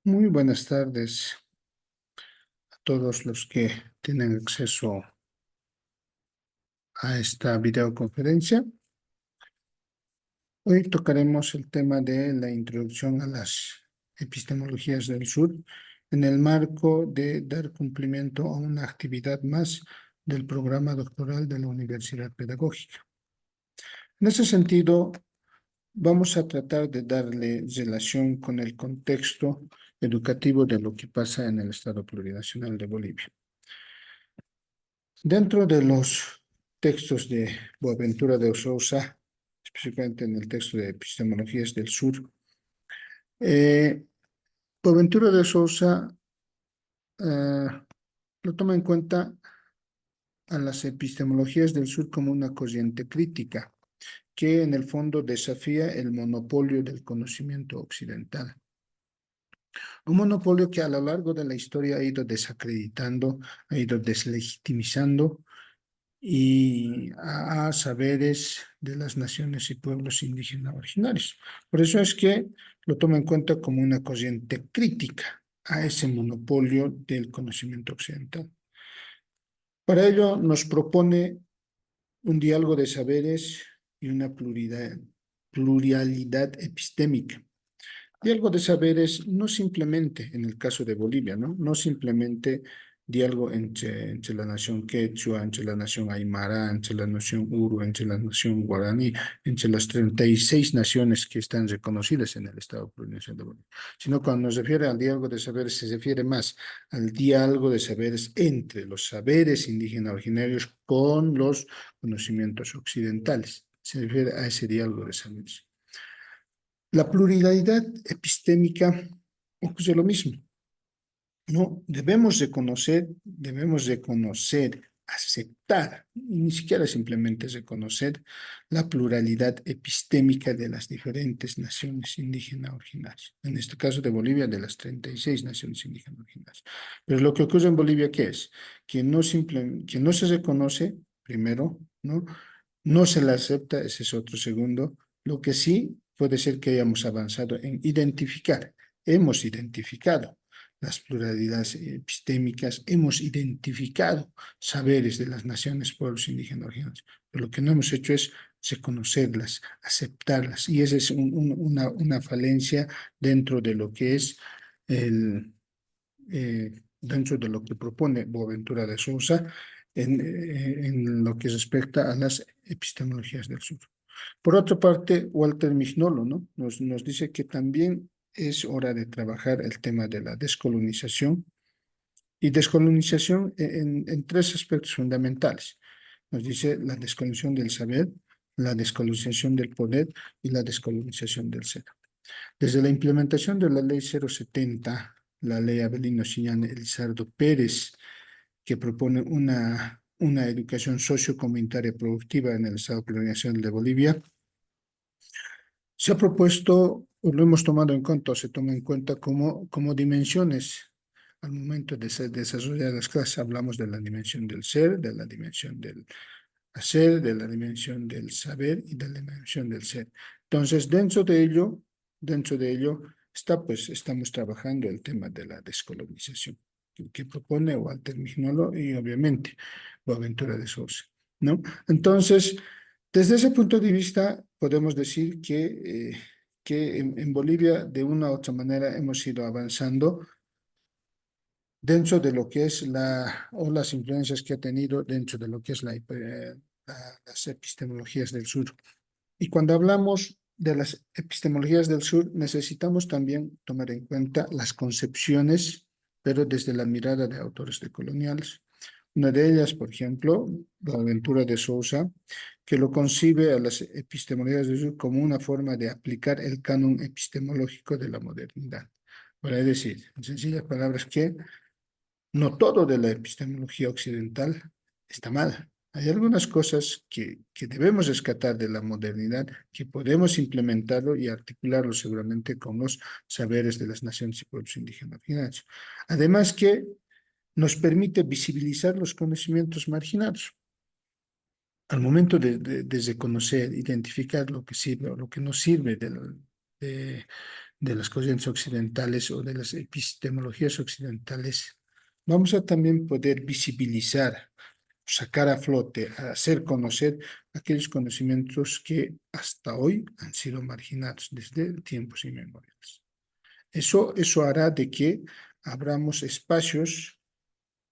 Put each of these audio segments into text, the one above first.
Muy buenas tardes a todos los que tienen acceso a esta videoconferencia. Hoy tocaremos el tema de la introducción a las epistemologías del sur en el marco de dar cumplimiento a una actividad más del programa doctoral de la Universidad Pedagógica. En ese sentido, vamos a tratar de darle relación con el contexto educativo de lo que pasa en el Estado Plurinacional de Bolivia. Dentro de los textos de Boaventura de Sousa, específicamente en el texto de Epistemologías del Sur, eh, Boaventura de Sousa eh, lo toma en cuenta a las epistemologías del sur como una corriente crítica que en el fondo desafía el monopolio del conocimiento occidental. Un monopolio que a lo largo de la historia ha ido desacreditando, ha ido deslegitimizando y a saberes de las naciones y pueblos indígenas originarios. Por eso es que lo toma en cuenta como una corriente crítica a ese monopolio del conocimiento occidental. Para ello nos propone un diálogo de saberes y una pluralidad epistémica. Diálogo de saberes no simplemente, en el caso de Bolivia, no simplemente diálogo entre la nación quechua, entre la nación aymara, entre la nación uru, entre la nación guaraní, entre las 36 naciones que están reconocidas en el Estado Plurinacional de Bolivia, sino cuando nos refiere al diálogo de saberes, se refiere más al diálogo de saberes entre los saberes indígenas originarios con los conocimientos occidentales. Se refiere a ese diálogo de saberes. La pluralidad epistémica ocurre lo mismo, ¿no? Debemos reconocer, aceptar, ni siquiera simplemente reconocer la pluralidad epistémica de las diferentes naciones indígenas originarias. En este caso de Bolivia, de las 36 naciones indígenas originarias. Pero lo que ocurre en Bolivia, ¿qué es? Que no se reconoce, primero, ¿no? No se la acepta, ese es otro segundo. Lo que sí puede ser que hayamos avanzado en identificar. Hemos identificado las pluralidades epistémicas, hemos identificado saberes de las naciones, pueblos indígenas originarios. Pero lo que no hemos hecho es reconocerlas, aceptarlas. Y esa es una falencia dentro de lo que es dentro de lo que propone Boaventura de Sousa en lo que respecta a las epistemologías del sur. Por otra parte, Walter Mignolo, ¿no? Nos dice que también es hora de trabajar el tema de la descolonización y descolonización en tres aspectos fundamentales. Nos dice la descolonización del saber, la descolonización del poder y la descolonización del ser. Desde la implementación de la Ley 070, la Ley Avelino Siñán Elizardo Pérez, que propone una educación sociocomunitaria productiva en el Estado Plurinacional de Bolivia, se ha propuesto, o lo hemos tomado en cuenta, o se toma en cuenta como dimensiones al momento de desarrollar las clases. Hablamos de la dimensión del ser, de la dimensión del hacer, de la dimensión del saber y de la dimensión del ser. Entonces, dentro de ello está, pues, estamos trabajando el tema de la descolonización que propone Walter Mignolo y obviamente Boaventura de Sousa, ¿no? Entonces, desde ese punto de vista, podemos decir que en Bolivia, de una u otra manera, hemos ido avanzando dentro de lo que es o las influencias que ha tenido dentro de lo que es las epistemologías del sur. Y cuando hablamos de las epistemologías del sur, necesitamos también tomar en cuenta las concepciones, pero desde la mirada de autores decoloniales. Una de ellas, por ejemplo, Boaventura de Sousa, que lo concibe a las epistemologías del sur como una forma de aplicar el canon epistemológico de la modernidad. Para decir, en sencillas palabras, que no todo de la epistemología occidental está mal. Hay algunas cosas que debemos rescatar de la modernidad, que podemos implementarlo y articularlo seguramente con los saberes de las naciones y pueblos indígenas originarios. Además que nos permite visibilizar los conocimientos marginados. Al momento de reconocer, identificar lo que sirve o lo que no sirve de las corrientes occidentales o de las epistemologías occidentales, vamos a también poder visibilizar, sacar a flote, a hacer conocer aquellos conocimientos que hasta hoy han sido marginados desde tiempos inmemoriales. Eso hará de que abramos espacios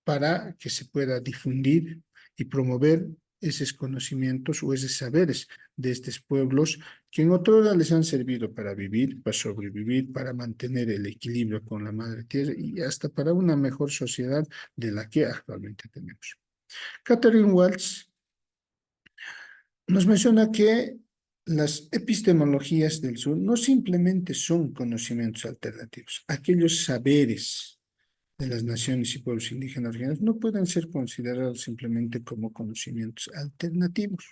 para que se pueda difundir y promover esos conocimientos o esos saberes de estos pueblos que en otra hora les han servido para vivir, para sobrevivir, para mantener el equilibrio con la madre tierra y hasta para una mejor sociedad de la que actualmente tenemos. Catherine Waltz nos menciona que las epistemologías del sur no simplemente son conocimientos alternativos, aquellos saberes de las naciones y pueblos indígenas originarios no pueden ser considerados simplemente como conocimientos alternativos,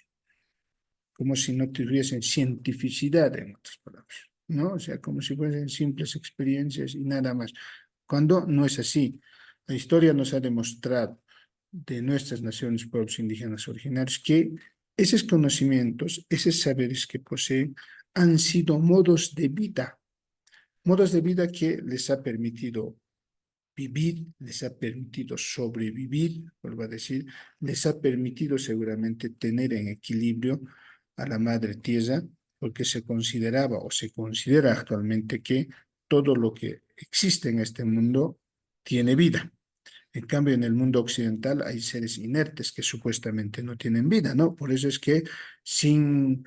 como si no tuviesen cientificidad, en otras palabras, ¿no? O sea, como si fuesen simples experiencias y nada más, cuando no es así. La historia nos ha demostrado de nuestras naciones y pueblos indígenas originarios que esos conocimientos, esos saberes que poseen, han sido modos de vida que les ha permitido vivir, les ha permitido sobrevivir, vuelvo a decir, les ha permitido seguramente tener en equilibrio a la madre tierra, porque se consideraba o se considera actualmente que todo lo que existe en este mundo tiene vida. En cambio, en el mundo occidental hay seres inertes que supuestamente no tienen vida, ¿no? Por eso es que sin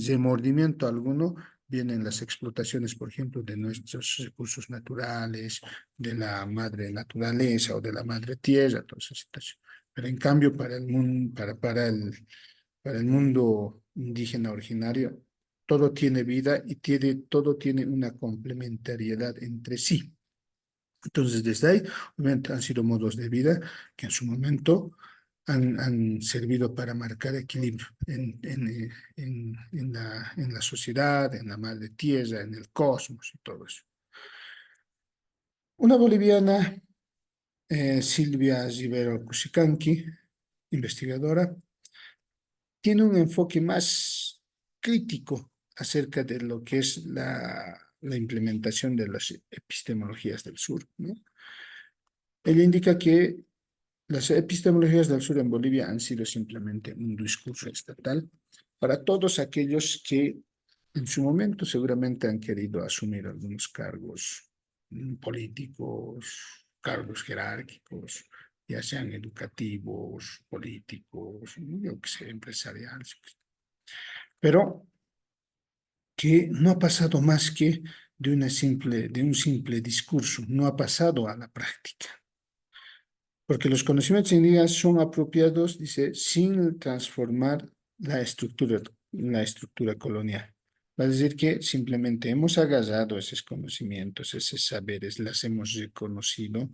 remordimiento alguno vienen las explotaciones, por ejemplo, de nuestros recursos naturales, de la madre naturaleza o de la madre tierra, toda esa situación. Pero en cambio, para el mundo, para el mundo indígena originario, todo tiene vida y todo tiene una complementariedad entre sí. Entonces, desde ahí, obviamente, han sido modos de vida que en su momento han servido para marcar equilibrio en la sociedad, en la madre tierra, en el cosmos y todo eso. Una boliviana, Silvia Rivero Cusicanqui, investigadora, tiene un enfoque más crítico acerca de lo que es la implementación de las epistemologías del sur, ¿no? Ella indica que las epistemologías del sur en Bolivia han sido simplemente un discurso estatal para todos aquellos que en su momento seguramente han querido asumir algunos cargos políticos, cargos jerárquicos, ya sean educativos, políticos, yo que sé, empresariales, pero que no ha pasado más que de un simple discurso, no ha pasado a la práctica. Porque los conocimientos indígenas son apropiados, dice, sin transformar la estructura colonial. Va a decir que simplemente hemos agarrado esos conocimientos, esos saberes, las hemos reconocido,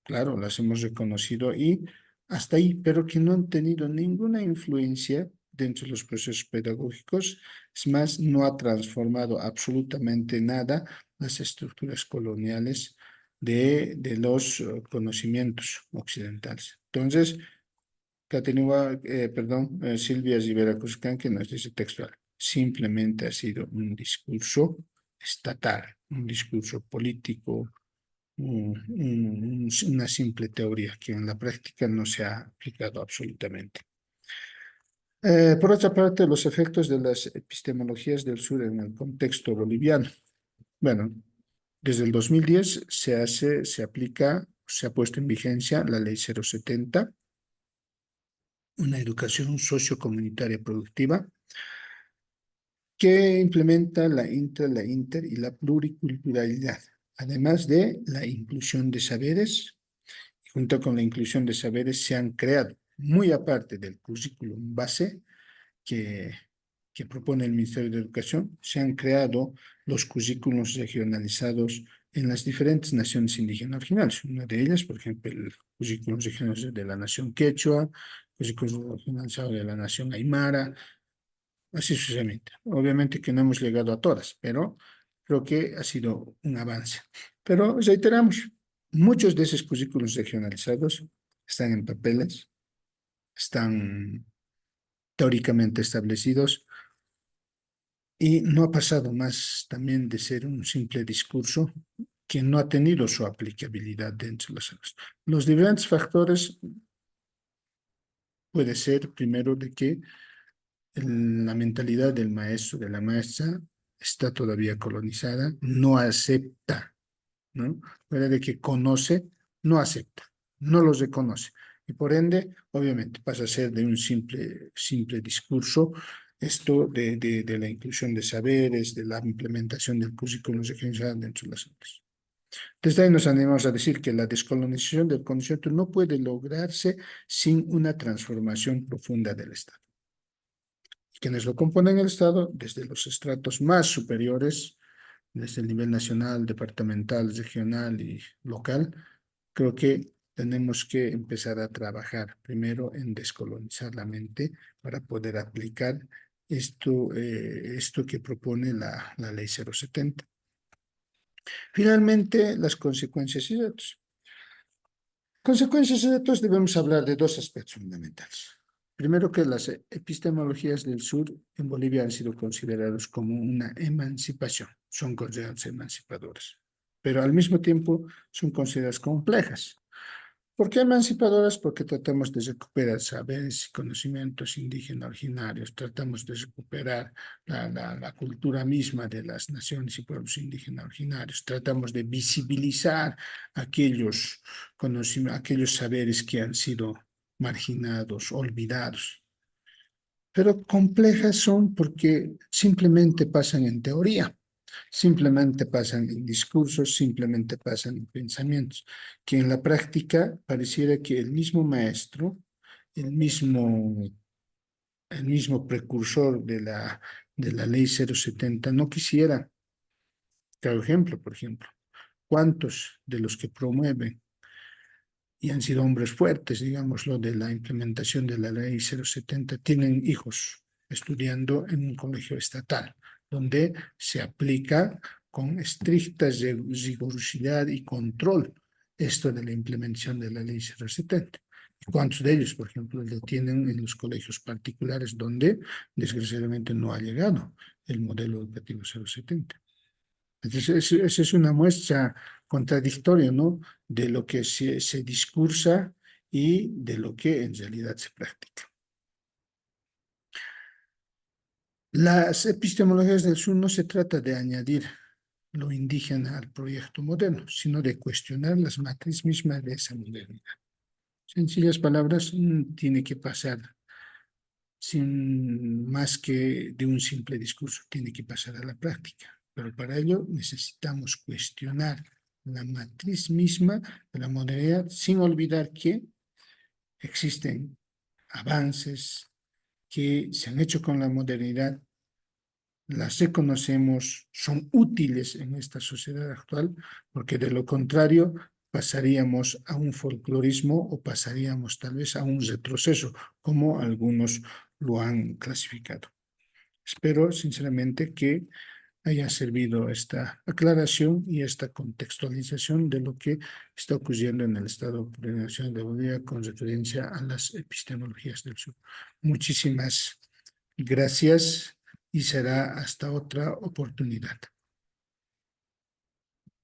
claro, las hemos reconocido y hasta ahí, pero que no han tenido ninguna influencia dentro de los procesos pedagógicos. Es más, no ha transformado absolutamente nada las estructuras coloniales de los conocimientos occidentales. Entonces, Silvia Rivera Cuscán, que nos dice textual, simplemente ha sido un discurso estatal, un discurso político, una simple teoría que en la práctica no se ha aplicado absolutamente. Por otra parte, los efectos de las epistemologías del sur en el contexto boliviano. Bueno, desde el 2010 se aplica, se ha puesto en vigencia la Ley 070, una educación sociocomunitaria productiva, que implementa la inter y la pluriculturalidad, además de la inclusión de saberes. Junto con la inclusión de saberes se han creado, muy aparte del currículum base que, que propone el Ministerio de Educación, se han creado los currículos regionalizados en las diferentes naciones indígenas originales. Una de ellas, por ejemplo, el currículum regional de la nación quechua, el currículum regionalizado de la nación aymara, así sucesivamente. Obviamente que no hemos llegado a todas, pero creo que ha sido un avance. Pero reiteramos, muchos de esos currículos regionalizados están en papeles, están teóricamente establecidos, y no ha pasado más también de ser un simple discurso que no ha tenido su aplicabilidad dentro de las aulas. Los diferentes factores puede ser, primero, de que la mentalidad del maestro, de la maestra, está todavía colonizada, no acepta, ¿no? Fuera de que conoce, no acepta, no los reconoce. Y por ende, obviamente, pasa a ser de un simple discurso esto de la inclusión de saberes, de la implementación del currículum regional dentro de las aulas. Desde ahí nos animamos a decir que la descolonización del conocimiento no puede lograrse sin una transformación profunda del Estado. Quienes lo componen el Estado, desde los estratos más superiores, desde el nivel nacional, departamental, regional y local, creo que tenemos que empezar a trabajar primero en descolonizar la mente para poder aplicar esto que propone la Ley 070. Finalmente, las consecuencias y datos. Consecuencias y datos debemos hablar de dos aspectos fundamentales. Primero, que las epistemologías del sur en Bolivia han sido consideradas como una emancipación, son consideradas emancipadoras, pero al mismo tiempo son consideradas complejas. ¿Por qué emancipadoras? Porque tratamos de recuperar saberes y conocimientos indígenas originarios, tratamos de recuperar la cultura misma de las naciones y pueblos indígenas originarios, tratamos de visibilizar aquellos conocimientos, aquellos saberes que han sido marginados, olvidados. Pero complejas son porque simplemente pasan en teoría. Simplemente pasan en discursos, simplemente pasan en pensamientos, que en la práctica pareciera que el mismo maestro, el mismo, el mismo precursor de la ley 070 no quisiera. Claro ejemplo, por ejemplo, ¿cuántos de los que promueven y han sido hombres fuertes, digámoslo, de la implementación de la ley 070 tienen hijos estudiando en un colegio estatal, donde se aplica con estricta rigurosidad y control esto de la implementación de la ley 070? ¿Y cuántos de ellos, por ejemplo, lo tienen en los colegios particulares donde desgraciadamente no ha llegado el modelo educativo 070? Entonces, esa es una muestra contradictoria, ¿no? De lo que se discursa y de lo que en realidad se practica. Las epistemologías del sur no se trata de añadir lo indígena al proyecto moderno, sino de cuestionar las matrices mismas de esa modernidad. Sencillas palabras, tiene que pasar sin más que de un simple discurso, tiene que pasar a la práctica. Pero para ello necesitamos cuestionar la matriz misma de la modernidad sin olvidar que existen avances que se han hecho con la modernidad, las reconocemos, son útiles en esta sociedad actual, porque de lo contrario pasaríamos a un folclorismo o pasaríamos tal vez a un retroceso, como algunos lo han clasificado. Espero sinceramente que haya servido esta aclaración y esta contextualización de lo que está ocurriendo en el Estado Plurinacional de Bolivia con referencia a las epistemologías del sur. Muchísimas gracias y será hasta otra oportunidad.